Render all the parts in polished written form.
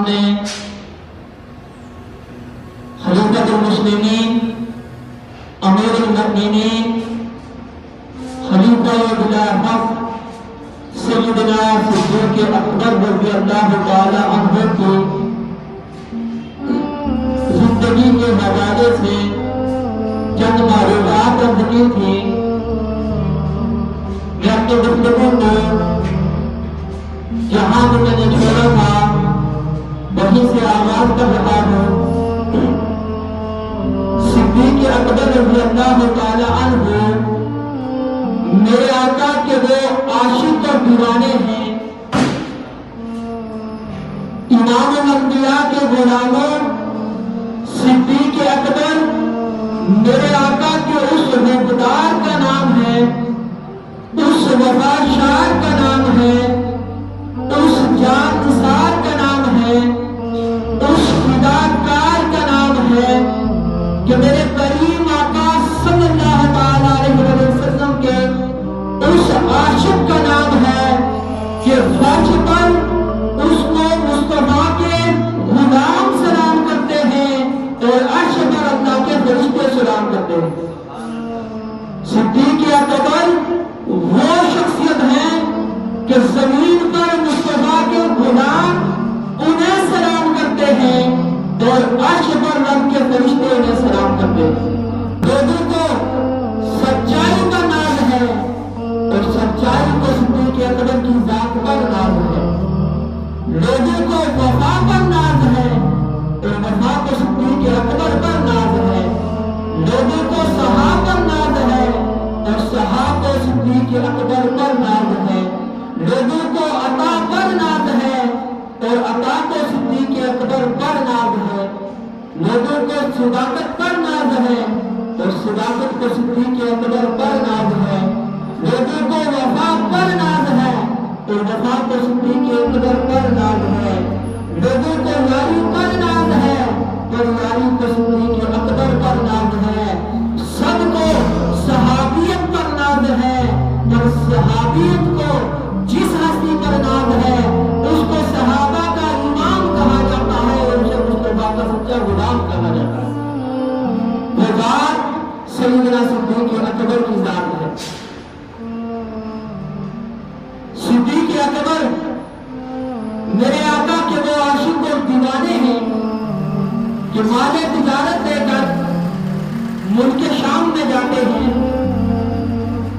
سامنے خلیفۃ المسلمین امیر المؤمنین خلیفہ بلا حق سیدنا صدیق اکبر رضی اللہ تعالی عنہ کی زندگی کے حوالے سے چند معلومات عرض کی تھی۔ میں اپنے گفتگو کو جہاں بھی میں نے چھوڑا تھا وہیں سے آغاز کر رہا ہوں۔ صدیق اکبر رضی اللہ تعالی عنہ میرے آقا کے وہ عاشق اور دیوانے ہیں۔ امام الانبیاء کے غلاموں صدیق اکبر میرے آقا کے اس روبدار کا نام ہے، اس وفاشار کا نام ہے، اس جان نثار کا نام ہے، اس فداکار کا نام ہے کہ میرے کریم آقا صلی اللہ علیہ وسلم کے اس عاشق کا نام ہے کہ واجباً اس کو مصطفیٰ کے غلام سلام کرتے ہیں اور عرش پر اللہ کے فرشتے سلام کرتے ہیں۔ صدیق اکبر وہ شخصیت ہے کہ زمین پر مصطفیٰ کے غلام انہیں سلام کرتے ہیں اور عرش پر رب کے فرشتے انہیں سلام کرتے ہیں۔ لوگوں کو سچائی کا ناز ہے اور سچائی کو صدیق اکبر کی ذات پر ناز ہے۔ لوگوں کو وفا پر ناز ہے اور وفا کو صدیق اکبر پر ناز ہے۔ لوگوں کو سہا پر ناز ہے اور سہا کو صدیق اکبر پر ناز ہے۔ لوگوں کو عطا پر ناز ہے اور عطا کو صدیق اکبر پر ناز ہے۔ لوگوں کو صداقت پر ناز ہے اور صداقت کو صدیق اکبر پر ناز ہے۔ لوگوں کو وفا پر ناز ہے اور وفا کو صدیق اکبر پر ناز ہے۔ لوگوں کو یاری پر ناز ہے اور یاری کو صدیق اکبر پر ناز ہے۔ سب کو صحابیت پر ناز ہے اور صحابیت کو جس ہستی پر ناز ہے اس کو صحابہ کا امام کہا جاتا ہے اور اسے مصطفیٰ کا سچا غلام کہا جاتا ہے۔ وہ ذات سیدنا صدیق اکبر کی ذات ہے۔ صدیق اکبر میرے آقا کے وہ عاشق اور دیوانے ہیں کہ مال تجارت لے کر ملک شام میں جاتے ہیں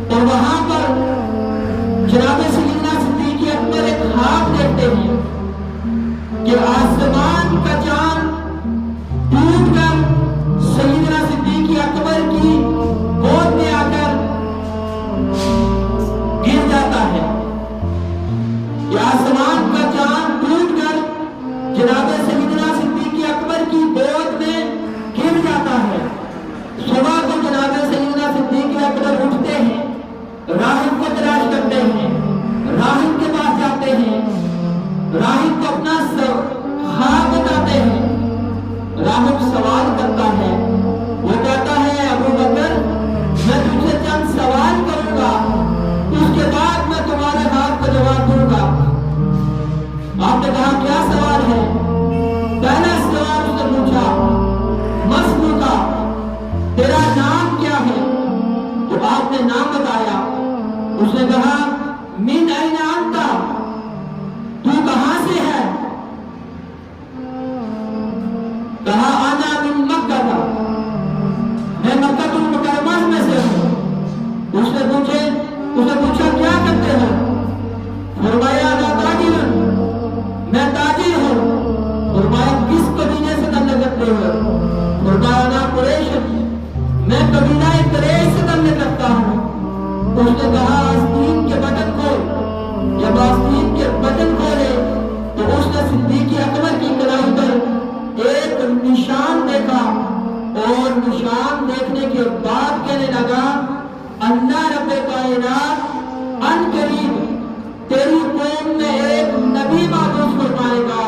اور وہاں پر جناب سیدنا صدیق اکبر ایک خواب دیکھتے ہیں کہ آسمان کا چاند ٹوٹ کر سیدنا صدیق اکبر کی گود میں آ کر گر جاتا ہے۔ یہ آسمان کا چاند ٹوٹ کر جناب سیدنا صدیق اکبر کی گود میں گر جاتا ہے۔ صبح کو جناب سیدنا صدیق اکبر اٹھتے ہیں، راہب کو تلاش کرتے ہیں، راہب کے پاس جاتے ہیں، راہب کو اپنا خواب بتاتے ہیں۔ راہب سوال کرتا ہے، وہ کہتا ہے ابو بکر میں تم سے چند سوال کروں گا، اس کے بعد میں تمہارے خواب کا جواب دوں گا۔ آپ نے کہا کیا سوال ہے؟ پہلا سوال اس نے پوچھا مسلو کا تیرا نام کیا ہے؟ تو آپ نے نام بتایا۔ اس نے کہا من این انت تو کہاں سے ہے؟ کہا انا من مکہ تھا، میں مکہ المکرمہ میں سے ہوں۔ اس نے پوچھا کیا کرتے ہو؟ فرمایا انا تاجر، میں تاجر ہوں۔ فرمایا کس قبیلے سے تعلق رکھتے ہو؟ فرمایا انا قریش، میں قبیلہ قریش سے تعلق رکھتا ہوں۔ اس نے کہا آستین کے بٹن کھول۔ جب آستین کے بٹن کھولے تو اس نے صدیق اکبر کی کلائی پر ایک نشان دیکھا اور نشان دیکھنے کے بعد کہنے لگا اللہ رب کائنات ان قریب تیری قوم میں ایک نبی معبوس فرمائے گا۔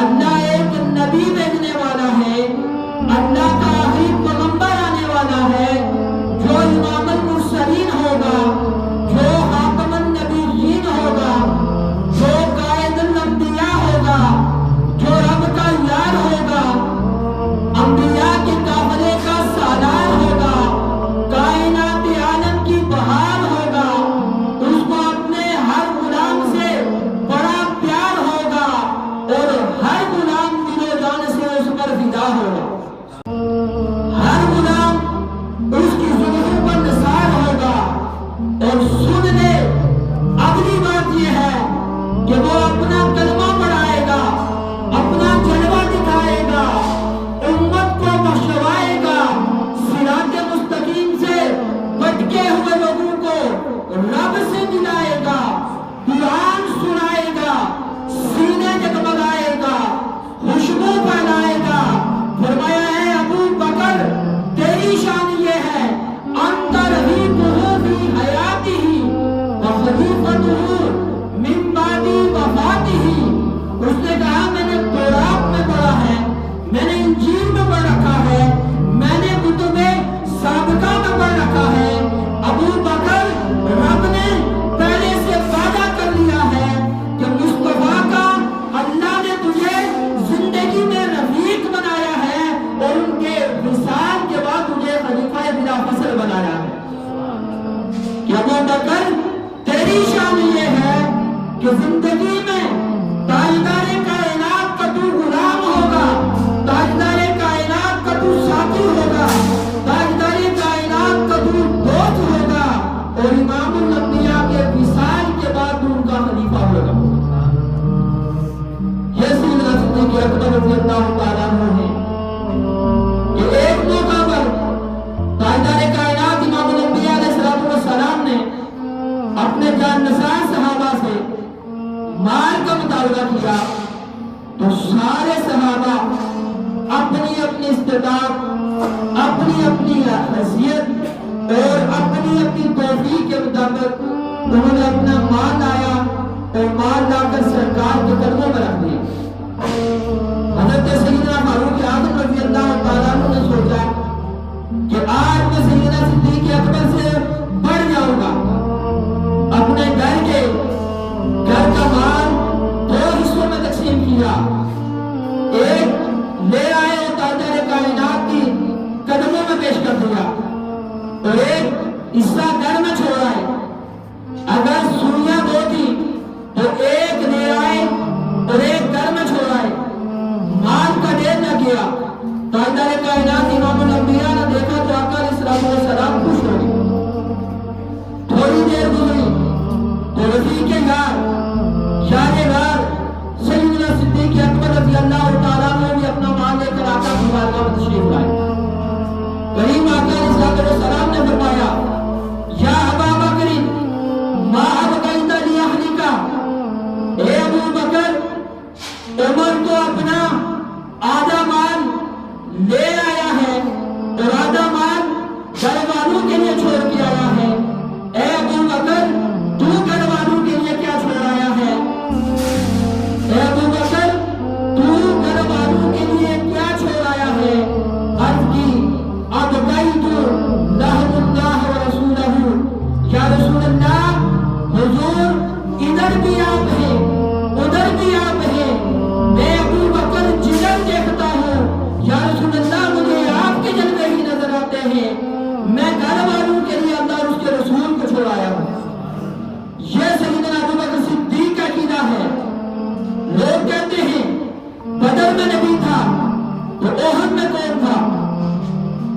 اللہ ایک نبی بھیجنے والا ہے، اللہ کا آخری پیغمبر آنے والا ہے جو امام المرسلین ہوگا، جو خاتم النبیین ہوگا، جو قائد الانبیاء ہوگا، جو بعد وفاتہ، اس نے کہا میں نے تورات میں پڑھا ہے، میں نے انجیل میں پڑھ رکھا ہے، میں نے کتب سابقہ میں پڑھ رکھا ہے، ابو بکر رب نے پہلے سے وعدہ کر لیا ہے کہ مصطفیٰ کا اللہ نے تجھے زندگی میں رفیق بنایا ہے اور ان کے وصال کے بعد تجھے خلیفہ بلا فصل بنایا ہے کہ ابو بکر تیری شان یہ ہے کہ زندگی میں تاجدار کائنات کا تو غلام ہوگا، تاجدار کائنات کا تو ساتھی ہوگا، تاجدار کائنات کا تو دوست ہوگا، اور امام الانبیاء کے وصال کے بعد تو ان کا خلیفہ ہوگا۔ یہ سیدنا صدیق اکبر رضی اللہ تعالیٰ عنہ ہے کہ ایک موقع پر تاجدار کائنات امام الانبیاء علیہ السلام نے اپنے جاننسار صحابہ سے مال کا مطالبہ کیا تو سارے صحابہ اپنی اپنی استطاعت، اپنی اپنی حیثیت اور اپنی اپنی توفیق کے مطابق انہوں نے اپنا مال لایا اور مال لا کر سرکار کے قدموں میں رکھ دیا۔ حضرت سیدنا فاروق اعظم رضی اللہ تعالیٰ عنہ نے سوچا کہ آج میں سیدنا صدیق اکبر سے بڑھ جاؤں گا، اپنے گھر کا مال دو حصوں میں تقسیم کیا، ایک لے آئے اور تاجدار کائنات کی قدموں میں پیش کر دیا اور ایک حصہ گھر میں چھوڑ آئے۔ اگر سوئیاں دو تھی تو ایک لے آئے اور ایک گھر میں چھوڑ آئے، مال کا ڈھیر نہ کیا۔ تاجدار کائنات امام الانبیاء نے دیکھا تو آقا علیہ السلام خوش ہو گئے۔ تھوڑی دیر گزری تو رفیق غار شاہ غار سیدنا صدیق اکبر رضی اللہ تعالیٰ عنہ بھی اپنا مال لے کر آقا کی بارگاہ میں تشریف لائے۔ کریم آقا علیہ السلام نے فرمایا یا ابا بکر ما ابقیت لاہلک، اے ابو بکر عمر تو اپنا آدھا مال لے آیا ہے اور آدھا مال گھر والوں کے لیے چھوڑ کے آیا ہے۔ اے ابو بکر تو گھر والوں کے لیے کیا چھوڑ آیا ہے؟ اے ابو بکر تو گھر والوں کے لیے کیا چھوڑ آیا ہے؟ عرض کی ابقیت لہم اللہ و رسولہ، یا رسول اللہ حضور ادھر بھی آپ ہیں ادھر بھی آپ ہیں، میں ابو بکر جدھر دیکھتا ہوں یا رسول اللہ مجھے آپ کے جلوے ہی نظر آتے ہیں، میں گھر والوں کے لیے اللہ اور اس کے رسول کو چھوڑ آیا ہوں۔ یہ سیدنا ابو بکر صدیق کا عقیدہ ہے۔ لوگ کہتے ہیں بدر میں نبی تھا تو احد میں کون تھا؟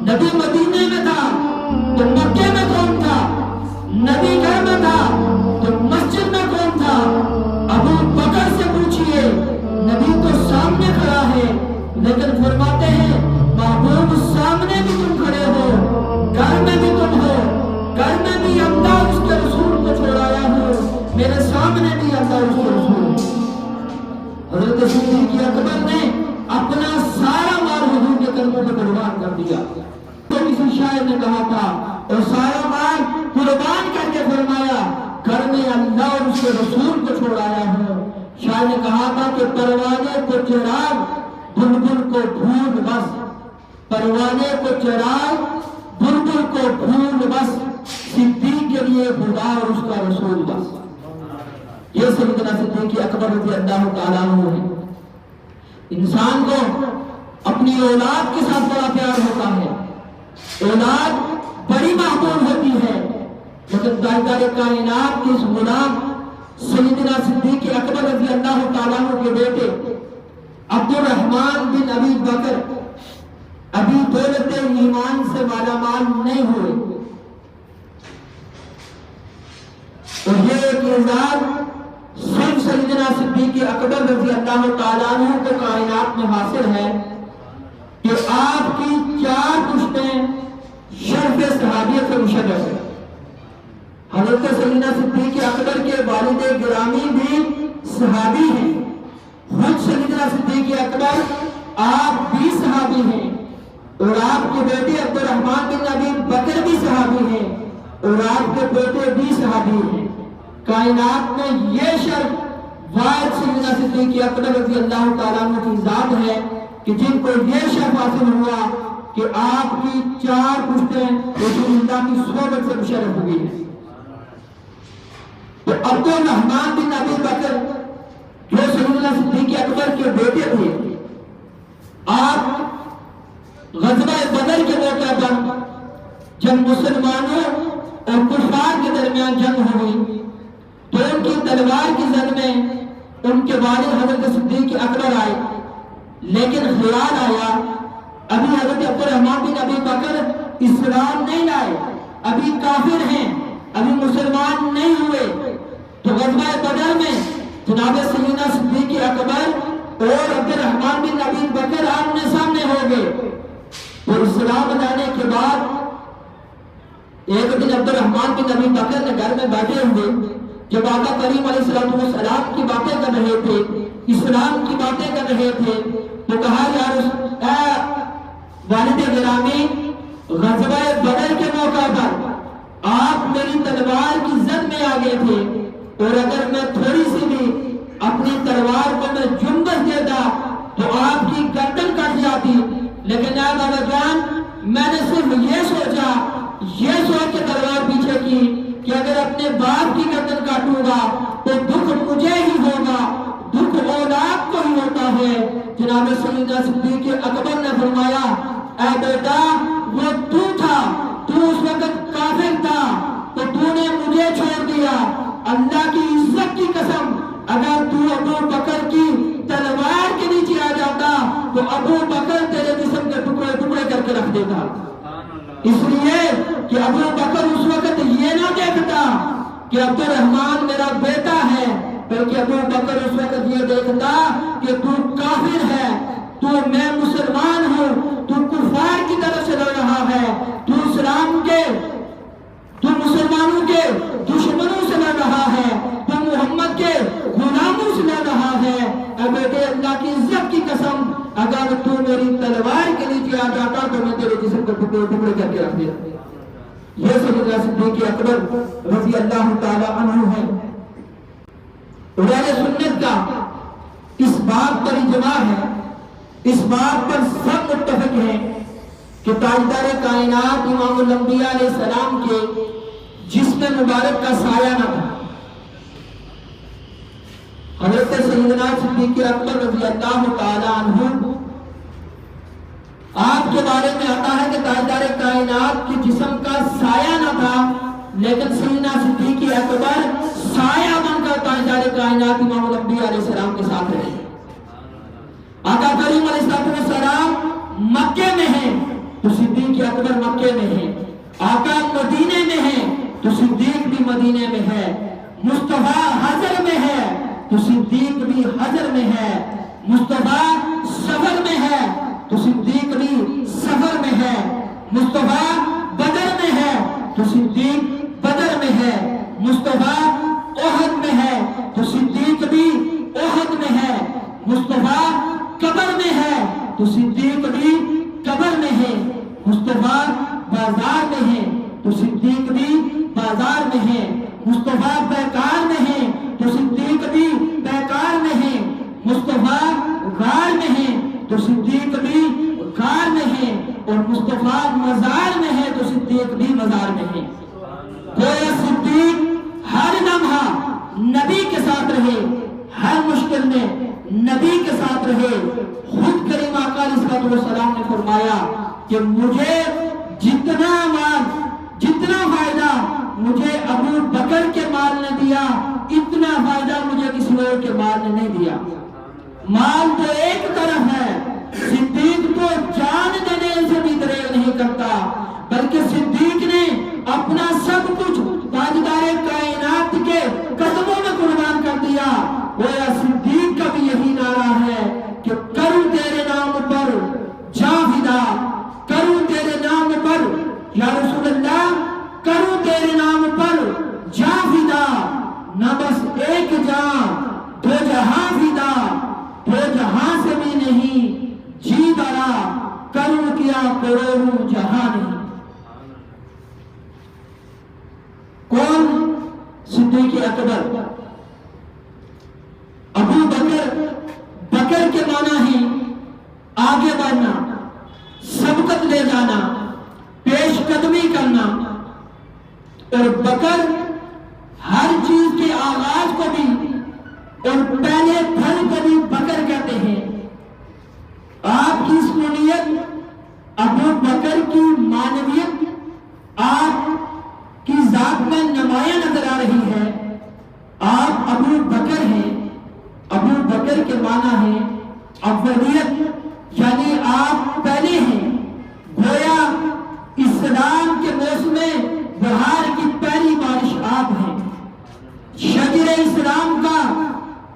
نبی مدینے میں تھا تو مکے میں کون تھا؟ نبی گھر میں تھا تو مسجد میں کون تھا؟ ابو بکر سے پوچھئے، نبی تو سامنے کھڑا ہے لیکن فرماتے ہیں محبوب سامنے بھی تم کھڑے ہو، گھر میں بھی تم ہو، گھر میں بھی اللہ اور اس کے رسول کو چھوڑایا ہو، میرے سامنے بھی اللہ اور اس کے رسول۔ حضرت صدیق اکبر نے اپنا سارا مال حضور کے قدموں میں قربان کر دیا۔ تو کسی شاعر نے کہا تھا اور سارا مال قربان کر کے فرمایا گھر میں اللہ اور اس کے رسول کو چھوڑایا ہوں۔ شاعر نے کہا تھا کہ پروانے کو چراغ بلبل کو پھول بس، پروانے کو چراغ بلبل کو پھول بس، صدیق کے لیے خدا اور اس کا رسول بس۔ یہ سیدنا صدیق اکبر رضی اللہ تعالیٰ عنہ ہے۔ انسان کو اپنی اولاد کے ساتھ بڑا پیار ہوتا ہے، اولاد بڑی محبوب ہوتی ہے، لیکن تاجدار کائنات کے اس غلام سیدنا صدیق اکبر رضی اللہ تعالیٰ عنہ کے بیٹے عبد الرحمن بن ابی بکر ابھی دولت ایمان سے مالا مال نہیں ہوئے، اور یہ ایک اعزاز صرف سیدنا صدیق اکبر رضی اللہ تعالیٰ عنہ کو کائنات میں حاصل ہے کہ آپ کی 4 پشتیں شرف صحابیت سے مشرف ہے۔ حضرت سیدنا صدیق اکبر کے والد گرامی بھی صحابی ہیں، خود سیدنا صدیق اکبر آپ بھی صحابی ہیں، اور آپ کے بیٹے عبد الرحمن بن ابی بکر بھی صحابی ہیں، اور آپ کے بیٹے بھی صحابی ہیں۔ کائنات میں یہ شرف واحد سیدنا صدیق اکبر رضی اللہ تعالیٰ عنہ کی ذات ہے کہ جن کو یہ شرف حاصل ہوا کہ آپ کی 4 پشتیں رسول اللہ کی صحبت سے مشرف ہوئی ہیں۔ تو عبد الرحمن بن ابی بکر جو سیدنا صدیق اکبر کے بیٹے تھے، آپ غزوہ بدر کے موقع پر جب مسلمانوں اور کفار کے درمیان جنگ ہوئی تو ان کی تلوار کی زد میں ان کے والد حضرت صدیق اکبر آئے، لیکن خیال آیا ابھی حضرت عبد الرحمن بن ابی بکر اسلام نہیں لائے، ابھی کافر ہیں، ابھی مسلمان نہیں ہوئے۔ تو غزوہ بدر میں جناب سیدنا صدیق اکبر اور عبد الرحمن بن ابی بکر آمنے سامنے ہو گئے۔ اور اسلام لانے کے بعد ایک دن عبد الرحمن بن ابی بکر نے گھر میں بیٹھے ہوئے جب آقا کریم علیہ السلام کی باتیں کر رہے تھے، اسلام کی باتیں کر رہے تھے، تو کہا اے والد گرامی، غزوہ بدر کے موقع پر آپ میری تلوار کی زد میں آ گئے تھے، اور اگر میں تھوڑی سی بھی اپنی تلوار کو میں جنبش دیتا تو آپ کی گردن کٹ جاتی، لیکن اے بابا جان میں نے صرف یہ سوچ کے تلوار پیچھے کی کہ اگر اپنے باپ کی گردن کاٹوں گا تو دکھ مجھے ہی ہوگا، دکھ اولاد کو ہی ہوتا ہے۔ جناب سیدنا صدیق اکبر نے فرمایا اے بیٹا وہ تو تھا، تو اس وقت کافر تھا تو تو نے مجھے چھوڑ دیا، اللہ کی عزت کی قسم اگر تو ابو بکر کی تلوار کے نیچے آ جاتا تو ابو بکر تیرے جسم کے ٹکڑے ٹکڑے کر کے رکھ دیتا، اس لیے کہ ابو بکر اس وقت یہ نہ دیکھتا کہ عبد الرحمن میرا بیٹا ہے، بلکہ ابو بکر اس وقت یہ دیکھتا کہ تو کافر ہے، تو میں مسلمان ہوں، تو کفار کی طرف سے لڑ رہا ہے، تو اسلام کے تو مسلمانوں کے دشمنوں سے لڑ رہا ہے، تو محمد کے غلاموں سے لڑ رہا ہے۔ اے بیٹے اللہ کی عزت کی قسم اگر تو میری تلوار کے نیچے آ جاتا تو میں تیرے جسم کو ٹکڑے ٹکڑے کر کے رکھ دیتا۔ یہ سیدنا صدیق اکبر رضی اللہ تعالی عنہ ہے۔ اہل سنت کا اس بات پر اجماع ہے، اس بات پر سب متفق ہیں کہ تاجدار کائنات امام الانبیاء علیہ السلام کے جسم مبارک کا سایہ نہ تھا۔ حضرت سیدنا صدیق اکبر رضی اللہ تعالی عنہ آپ کے بارے میں آتا ہے کہ تاجدار کائنات کے جسم کا سایہ نہ تھا، لیکن سیدنا صدیق اکبر سایہ بن کر تاجدار کائنات امام الانبیاء علیہ السلام کے ساتھ رہے۔ آقا کریم علیہ السلام مکے میں ہیں تو صدیق اکبر مکے میں ہیں، آقا مدینے میں ہیں تو صدیق بھی مدینے میں ہے، مصطفیٰ حجر میں ہے تو صدیق بھی حجر میں ہے، مصطفیٰ سفر میں ہے تو صدیق بھی سفر میں ہے، مصطفیٰ بدر میں ہے تو صدیق بدر میں ہے، مصطفیٰ احد میں ہے تو صدیق بھی احد میں ہے، مصطفیٰ قبر میں ہے تو صدیق بھی قبر میں ہے، مصطفیٰ بازار میں ہے تو صدیق بھی بازار میں ہے، مصطفیٰ بیکار میں ہے تو صدیق بھی بیکار میں ہے، مصطفیٰ غار میں ہے تو صدیق بھی غار میں ہے، اور مصطفیٰ مزار میں ہے تو صدیق بھی مزار میں ہے۔ گویا صدیق ہر لمحہ نبی کے ساتھ رہے، ہر مشکل میں نبی کے ساتھ رہے۔ خود کریم آقا علیہ السلام نے فرمایا کہ مجھے جتنا مال جتنا فائدہ مجھے ابو بکر کے مال نے دیا اتنا فائدہ مجھے کسی اور کے مال نے نہیں دیا۔ مال تو ایک طرف ہے، صدیق تو جان دینے سے بھی دریغ نہیں کرتا، بلکہ صدیق نے اپنا سب کچھ تاجدار کائنات کے قدموں میں قربان کر دیا۔ گویا صدیق کا بھی یہی نعرہ ہے کہ کروں تیرے نام پر جا فدا، کروں تیرے نام پر یا رسول اللہ، کروں تیرے نام پر جا فدا، نہ بس ایک جان دو جہاں فدا، دو جہاں سے بھی نہیں جی برا، کروں کیا کروڑوں جہاں نہیں۔ کون؟ صدیق اکبر۔ اور بکر ہر چیز کے آغاز کو بھی اور پہلے پھل کو بھی بکر کہتے ہیں۔ آپ کی سنیت ابو بکر کی معنویت آپ کی ذات میں نمایاں نظر آ رہی ہے۔ آپ ابو بکر ہیں۔ ابو بکر کے معنی ہے اولیت، یعنی آپ پہلے ہیں۔ گویا اسلام کے موسم بہار کی پہلی بارش آپ ہیں۔ شجر اسلام کا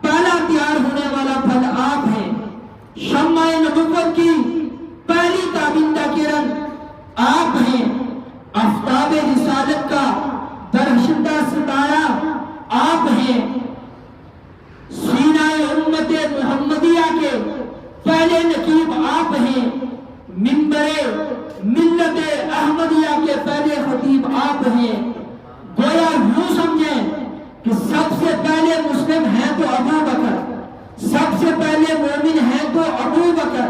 پہلا تیار ہونے والا پھل آپ ہیں۔ شمع نبوت کی پہلی تابندہ کرن آپ ہیں۔ آفتاب رسالت کا درخشندہ ستارہ آپ ہیں۔ سینہ امت محمدیہ کے پہلے نقیب آپ ہیں۔ منبر ملت احمدیہ کے پہلے خطیب آپ ہیں۔ گویا یوں سمجھیں کہ سب سے پہلے مسلم ہیں تو ابو بکر، سب سے پہلے مومن ہیں تو ابو بکر،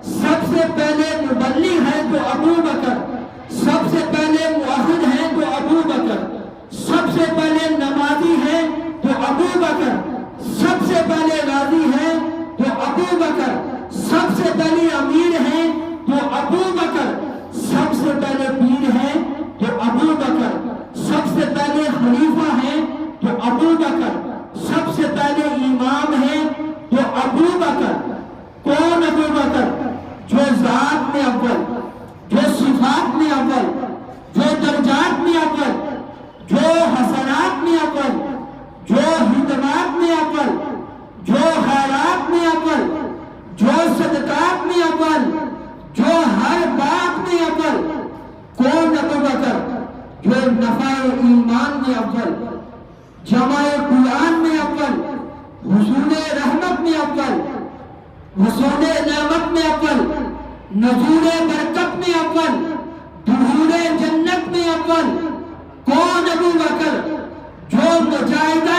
سب سے پہلے مبلغ ہیں تو ابو بکر، سب سے پہلے موحد ہیں تو ابو بکر، سب سے پہلے نمازی ہیں تو ابو بکر، سب سے پہلے غازی ہیں تو ابو بکر، سب سے پہلے امیر ہیں تو ابو بکر، سب سے پہلے پیر ہیں تو ابو بکر، سب سے پہلے خلیفہ ہیں تو ابو بکر، سب سے پہلے امام ہیں تو ابو بکر۔ کون ابو بکر؟ جو ذات میں اول، جو صفات میں اول، جو درجات میں اول، جو حسنات میں اول، جو خدمات میں اول، جو خیرات میں اول، جو صدقات میں اول، جو ہر بات میں اول۔ کون ابو بکر؟ جو نفع ایمان میں اول، جمع قرآن میں اول، حصول رحمت میں اول، حصول نعمت میں اول، نزول برکت میں اول، دخول جنت میں اول۔ کون ابو بکر؟ جو مجاہدہ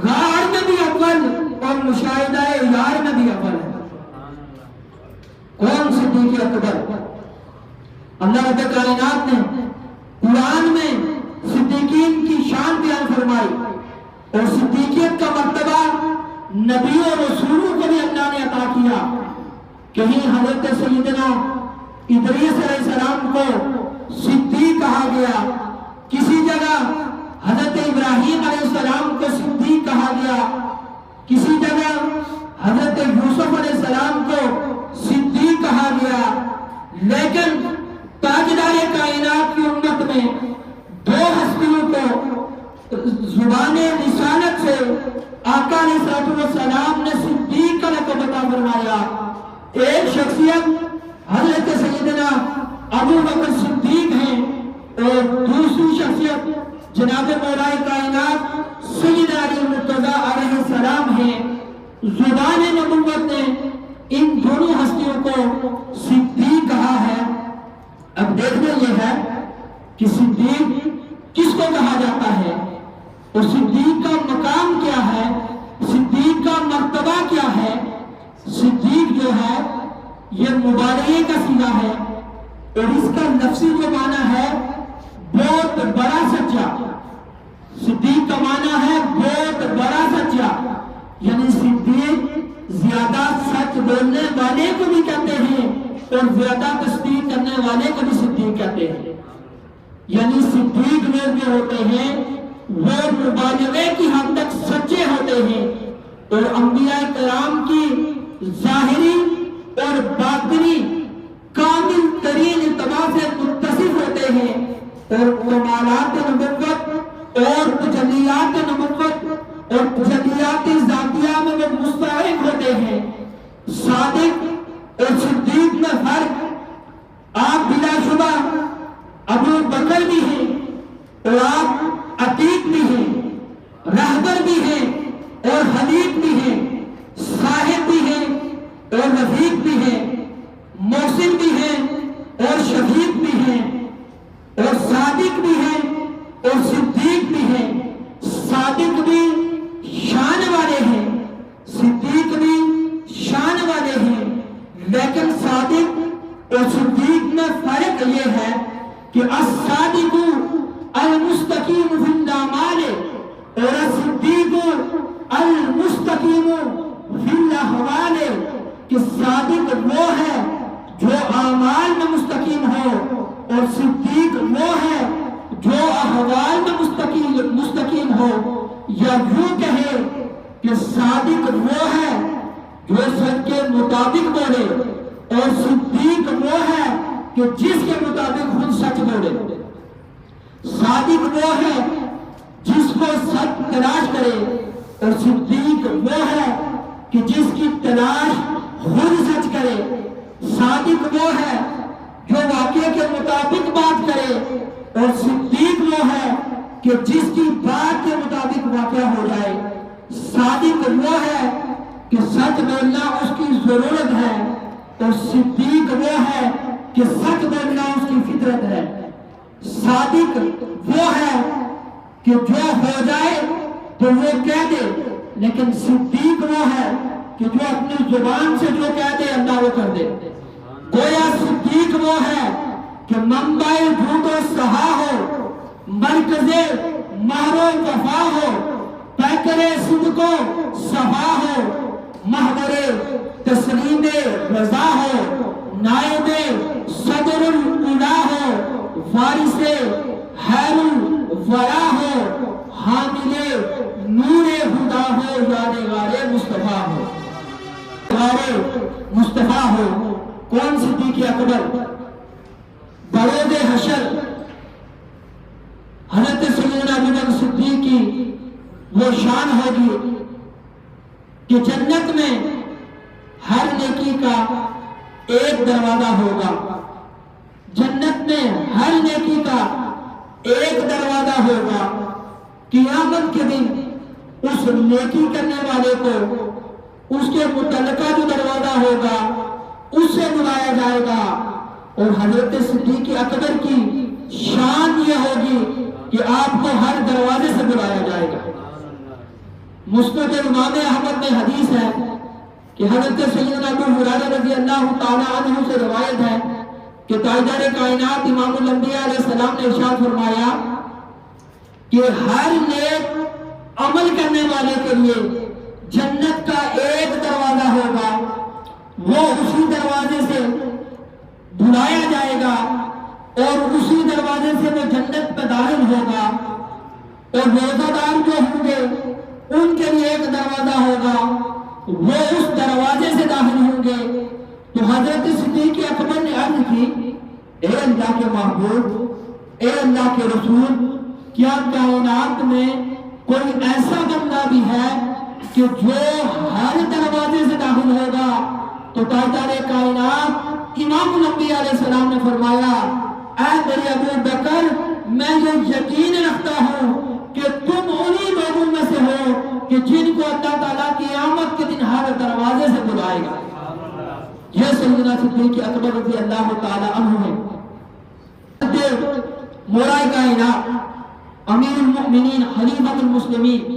غار میں بھی اول اور مشاہدہ یار میں بھی اول ہے۔ کون صدیق اکبر؟ اللہ رب کائنات نے قرآن میں صدیقین کی شان بیان فرمائی اور صدیقیت کا مرتبہ نبیوں اور رسولوں کو بھی اللہ نے عطا کیا۔ کہیں حضرت سیدنا ادریس علیہ السلام کو صدیق کہا گیا، کسی جگہ حضرت ابراہیم علیہ السلام کو صدیق کہا گیا، کسی جگہ حضرت یوسف علیہ السلام کو صدیق کہا گیا۔ لیکن تاجدار کائنات کی امت میں دو ہستیوں کو زبان رسالت سے آقا علیہ السلام نے صدیق کا لقب عطا فرمایا۔ ایک شخصیت حضرت سیدنا ابو بکر صدیق ہیں اور دوسری شخصیت جناب مولا کائنات سیدنا علی مرتضی علیہ السلام ہیں۔ زبان نبوت نے ان دونوں ہستیوں کو صدیق کہا ہے۔ اب دیکھنا یہ ہے کہ صدیق کس کو کہا جاتا ہے اور صدیق کا مقام کیا ہے، صدیق کا مرتبہ کیا ہے۔ صدیق جو ہے یہ مبالغے کا صیغہ ہے اور اس کا لفظی جو معنی ہے بہت بڑا سچا۔ صدیق کا معنی ہے بہت بڑا سچا، یعنی صدیق زیادہ سچ بولنے والے کو بھی کہتے ہیں اور زیادہ تصدیق کرنے والے کو بھی صدیق کہتے ہیں۔ یعنی صدیق لوگ جو ہوتے ہیں وہ مبالغے کی حد تک سچے ہوتے ہیں اور انبیاء کرام کی ظاہری اور باطنی کامل ترین اتباع سے متصف ہوتے ہیں اور کمالات نبوت اور تجلیات نبوت اور تجلیات ذاتیہ میں وہ مستحق ہوتے ہیں۔ صادق اور صدیق میں فرق، آپ بلا شبہ ابو بکر بھی ہیں اور آپ عتیق بھی ہیں، رہبر بھی ہیں اور حلیف بھی ہیں، صاحب بھی ہیں اور رفیق بھی ہیں، محسن بھی ہیں اور شفیق بھی ہیں اور صادق بھی ہیں اور صدیق بھی ہیں۔ صادق بھی شان والے ہیں، صدیق بھی شان والے ہیں، لیکن صادق اور صدیق میں فرق یہ ہے کہ الصادق المستقیم احوال میں مستقیم ہو، یا یوں کہے کہ صادق وہ ہے جو سچ کے مطابق بولے، اور صدیق وہ ہے کہ جس کے مطابق خود سچ بولے۔ صادق وہ ہے جس کو سچ تلاش کرے، اور صدیق وہ ہے کہ جس کی تلاش خود سچ کرے۔ صادق وہ ہے جو واقعے کے مطابق بات کرے، اور صدیق وہ ہے کہ جس کی بات کے مطابق واقعہ ہو جائے۔ صادق وہ ہے کہ سچ بولنا اس کی ضرورت ہے، اور صدیق وہ ہے کہ سچ بولنا اس کی فطرت ہے۔ صادق وہ ہے کہ جو ہو جائے تو وہ کہہ دے، لیکن صدیق وہ ہے کہ جو اپنی زبان سے جو کہہ دے اللہ وہ کر دے۔ گویا صدیق وہ ہے کہ منبع جھوٹ و صحا ہو، مرکز مہر و وفا ہو، پیکر صدق و صفا ہو، محور تسلیم رضا ہو، نائب صدر الاولی ہو، وارث خیر الورا ہو، حامل نور خدا ہو، یادگار مصطفیٰ ہو، مصطفیٰ ہو۔ کون صدیق اکبر؟ بروز حشر حضرت سیدنا ابو بکر صدیق کی وہ شان ہوگی کہ جنت میں ہر نیکی کا ایک دروازہ ہوگا، جنت میں ہر نیکی کا ایک دروازہ ہوگا۔ قیامت کے دن اس نیکی کرنے والے کو اس کے متعلقہ جو دروازہ ہوگا اس سے بلایا جائے گا، اور حضرت صدیق اکبر کی شان یہ ہوگی کہ آپ کو ہر دروازے سے بلایا جائے گا۔ مسند امام احمد میں حدیث ہے کہ حضرت سیدنا ابو ہریرہ رضی اللہ تعالی عنہ سے روایت ہے کہ تاجدار کائنات امام الانبیاء علیہ السلام نے ارشاد فرمایا کہ ہر نیک عمل کرنے والے کے لیے جنت کا ایک دروازہ ہوگا، وہ اسی دروازے سے بلایا جائے گا، اور اسی دروازے سے وہ جنت میں داخل ہوگا۔ اور روزہ دار جو ہوں گے ان کے لیے ایک دروازہ ہوگا، وہ اس دروازے سے داخل ہوں گے۔ تو حضرت صدیق اکبر نے عرض کی، اے اللہ کے محبوب، اے اللہ کے رسول، کیا کائنات میں کوئی ایسا بندہ بھی ہے کہ جو ہر دروازے سے داخل ہوگا؟ تو تاجدار کائنات امام الانبیاء علیہ السلام نے فرمایا، اے میرے ابو بکر، میں یہ یقین رکھتا ہوں کہ تم انہی لوگوں میں سے ہو کہ جن کو اللہ تعالیٰ قیامت کے دن ہر دروازے سے بلائے گا۔ یہ سیدنا صدیق اکبر رضی اللہ تعالی عنہ ہے۔ مولائے کائنات امیر المؤمنین خلیفۃ المسلمین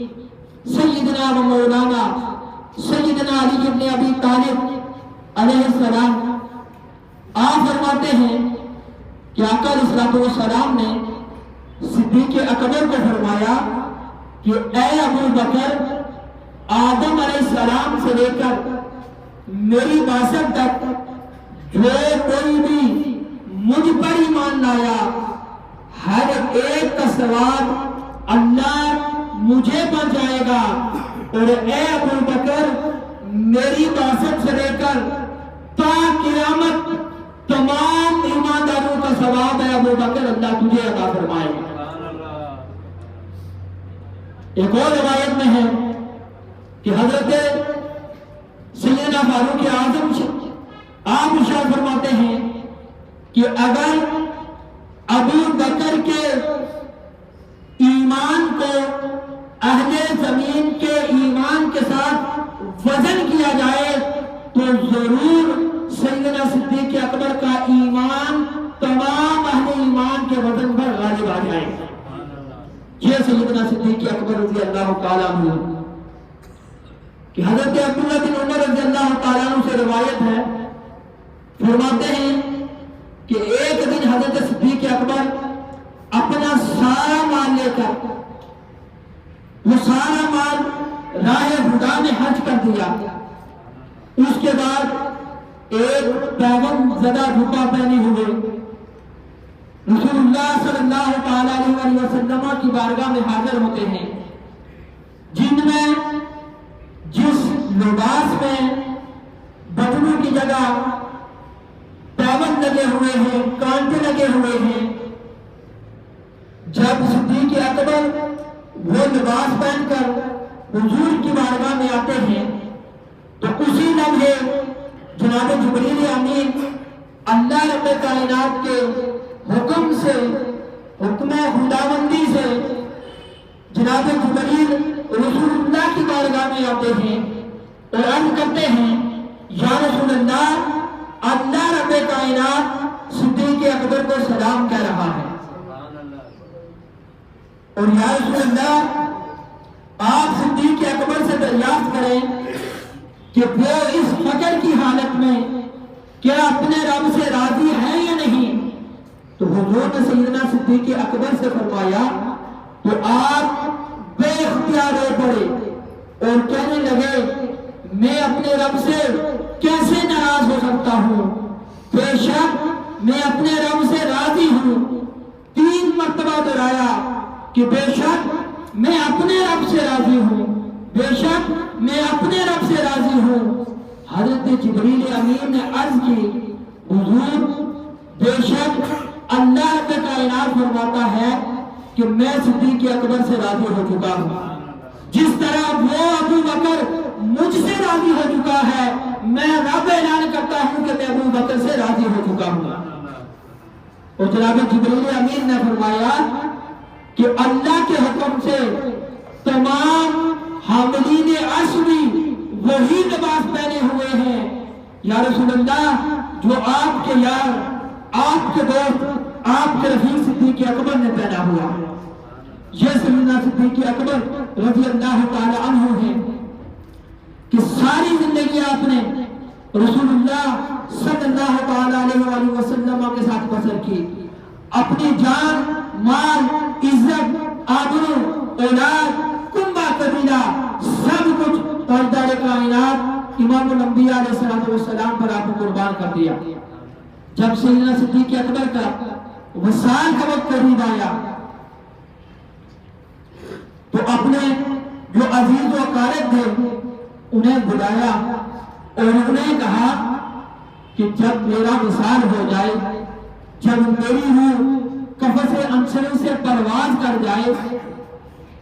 سیدنا و مولانا سیدنا علی بن ابی طالب علیہ السلام آپ فرماتے ہیں کہ آقا علیہ السلام نے صدیق اکبر کو فرمایا کہ اے ابو بکر، آدم علیہ السلام سے لے کر میری بعثت تک جو کوئی بھی مجھ پر ایمان لایا، ہر ایک کا ثواب اللہ مجھے پہنچائے گا۔ اور اے ابو بکر، میری بعثت سے لے کر تا قیامت تمام ایمانداروں کا ثواب ہے ابو بکر اللہ تجھے عطا فرمائے گا۔ ایک اور روایت میں ہے کہ حضرت سیدنا فاروق اعظم آپ ارشاد فرماتے ہیں کہ اگر ابو بکر کے ایمان کو اہل زمین کے ایمان کے ساتھ وزن کیا جائے تو ضرور سیدنا صدیق اکبر کا ایمان تمام اہل ایمان کے وزن پر غالب آ جائے گا۔ یہ سیدنا صدیق اکبر رضی اللہ تعالیٰ عنہ کہ حضرت عبداللہ بن عمر رضی اللہ تعالیٰ عنہ سے روایت ہے، فرماتے ہیں کہ ایک دن حضرت صدیق اکبر اپنا سارا مال لے کر وہ سارا مال راہ خدا میں خرچ کر دیا۔ اس کے بعد ایک پیغام زدہ جھپا پہنے ہوئے رسول اللہ صلی اللہ تعالی علیہ وسلم کی بارگاہ میں حاضر ہوتے ہیں، جن میں جس لباس میں بدنوں کی جگہ پابند لگے ہوئے ہیں، کانٹے لگے ہوئے ہیں، جب صدیق اکبر وہ لباس پہن کر حضور کی بارگاہ میں آتے ہیں تو اسی لمحے جناب جبریل امین اللہ رب کائنات کے حکم سے، حکم خداوندی سے جناب جبریل رسول اللہ کی بارگاہ میں آتے ہیں اور عرض کرتے ہیں یا رسول اللہ، اللہ رب کائنات صدیق اکبر کو سلام کہہ رہا ہے، اور یا رسول اللہ آپ صدیق اکبر سے دریافت کریں کہ وہ اس فقر کی حالت میں کیا اپنے رب سے راضی ہے یا نہیں؟ تو حضور نے سیدنا صدیق اکبر سے فرمایا تو آپ بے اختیار ہو پڑے اور کہنے لگے میں اپنے رب سے کیسے ناراض ہو سکتا ہوں، بے شک میں اپنے رب سے راضی ہوں۔ 3 مرتبہ دہرایا کہ بے شک میں اپنے رب سے راضی ہوں، بے شک میں اپنے رب سے راضی ہوں۔ حضرت جبریل امین نے عرض کی حضور بے شک اللہ رب کائنات فرماتا ہے کہ میں صدیق اکبر سے راضی ہو چکا ہوں، جس طرح وہ ابو بکر مجھ سے راضی ہو چکا ہے، میں رب اعلان کرتا ہوں کہ میں ابو بکر سے راضی ہو چکا ہوں۔ اور جناب جبریل امین نے فرمایا کہ اللہ کے حکم سے تمام حاملین عرش بھی وہی لباس پہنے ہوئے ہیں۔ یا رسول اللہ، جو آپ کے یار، آپ کے دوست، آپ کے رفیق صدیق اکبر نے پہنا ہوا، یہ سیدنا صدیق اکبر رضی اللہ تعالی عنہ ہے کہ ساری زندگی آپ نے رسول اللہ صلی اللہ تعالی علیہ وآلہ وسلم کے ساتھ بسر کی، اپنی جان، مال، عزت، آبرو، اولاد، کنبہ قبیلہ سب کچھ تاجدار کائنات امام الانبیاء علیہ السلام پر آپ کو قربان کر دیا۔ جب سیدنا صدیق اکبر کا وصال کا وقت قریب آیا تو اپنے جو عزیز و اقارب تھے انہیں بلایا اور انہیں کہا کہ جب میرا وصال ہو جائے، جب میری روح قفس انصری سے پرواز کر جائے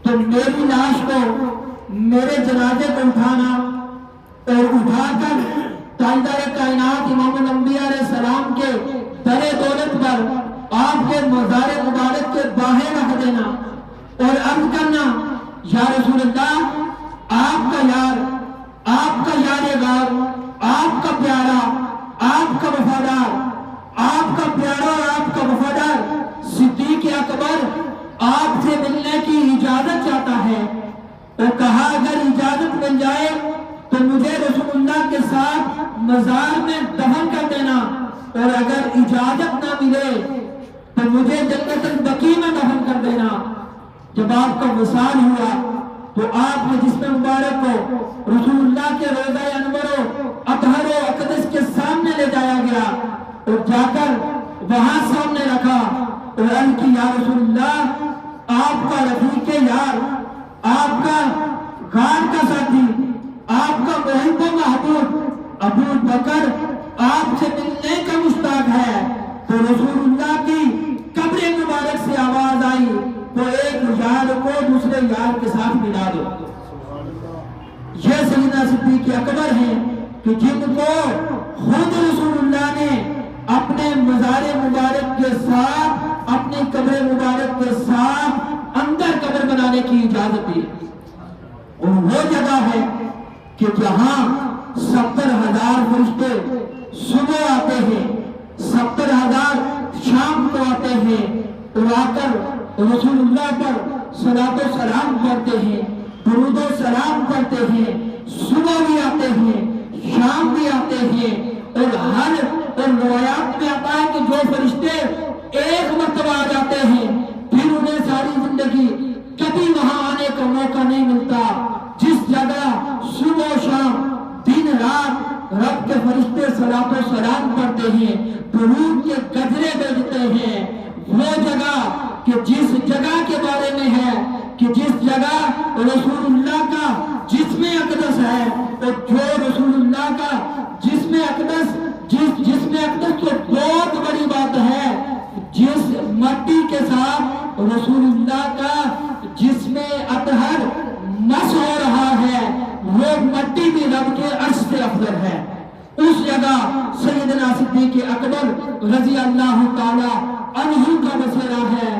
تو میری لاش کو، میرے جنازے کو اٹھانا اور اٹھا کر تاجدار کائنات امام الانبیاء علیہ السلام کے در دولت پر آپ کے مزار مبارک کے باہر رکھ دینا اور عرض کرنا یا رسول اللہ، آپ کا یار، آپ کا یار غار، آپ کا پیارا، آپ کا وفادار، آپ کا پیارا اور آپ کا وفادار صدیق اکبر آپ سے ملنے کی اجازت چاہتا ہے۔ اور کہا اگر اجازت مل جائے تو مجھے رسول اللہ کے ساتھ مزار میں دفن کر دینا، اور اگر اجازت نہ ملے تو مجھے جنت البقیع میں دفن کر دینا۔ جب آپ کا وصال ہوا تو آپ نے جسم مبارک کو رسول اللہ کے روضہ انور و اطہر و اقدس کے سامنے لے جایا گیا اور جا کر وہاں سامنے رکھا اور عرض کی یا رسول اللہ، آپ کا رفیق یار، آپ کا غار کا ساتھی، آپ کا محب و محبوب ابو بکر آپ سے ملنے کا مشتاق ہے۔ تو رسول اللہ کی قبر مبارک سے آواز آئی تو ایک یار کو دوسرے یار کے ساتھ ملا دو۔ یہ سیدنا صدیق اکبر ہیں کہ جن کو خود رسول اللہ نے اپنے مزار مبارک کے ساتھ، اپنی قبر مبارک کے ساتھ اندر قبر بنانے کی اجازت دی۔ اور وہ جگہ ہے کہ جہاں 70,000 فرشتے صبح آتے ہیں، 70,000 شام کو آتے ہیں اور آ کر رسول اللہ پر صلاۃ و سلام کرتے ہیں، درود و سلام کرتے ہیں، صبح بھی آتے ہیں، شام بھی آتے ہیں۔ اور روایات میں آتا ہے کہ جو فرشتے ایک مرتبہ آ جاتے ہیں پھر انہیں ساری زندگی کبھی وہاں آنے کا موقع نہیں ملتا۔ جس جگہ صبح و شام، دن رات رب کے فرشتے صلاۃ و سلام کرتے ہیں، درود کے گجرے بجتے ہیں، رسول اللہ کا جسم اقدس ہے، اور جو رسول اللہ کا جسم اقدس تو بہت بڑی بات ہے، جس مٹی کے ساتھ رسول اللہ کا جسم اطہر مس ہو رہا ہے، وہ مٹی بھی رب کے عرش سے افضل ہے۔ اس جگہ سیدنا صدیق اکبر رضی اللہ تعالی عنہ کا بسیرا ہے۔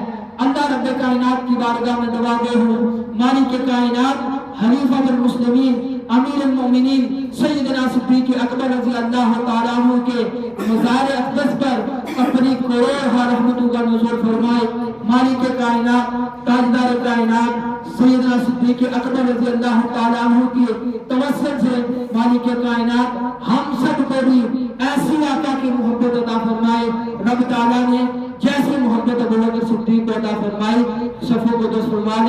اللہ رب کائنات کی بارگاہ میں دعا گو ہوں، مالک کائنات حنیفۃ المسلمین امیر المومنین سیدنا صدیق اکبر رضی اللہ تعالیٰ عنہ کے مزار اقدس پر اپنی کروڑ رحمتوں کا نزول فرمائے۔ مالک کائنات تاجدار کائنات سیدنا صدیق اکبر رضی اللہ تعالیٰ عنہ کی توسط سے مالک کائنات ہم سب کو بھی ایسی آقا کی محبت عطا فرمائے۔ رب تعالیٰ نے جیسی محبت ابو بکر صدیق کو عطا فرمائی، صفوں کو دست فرمائے۔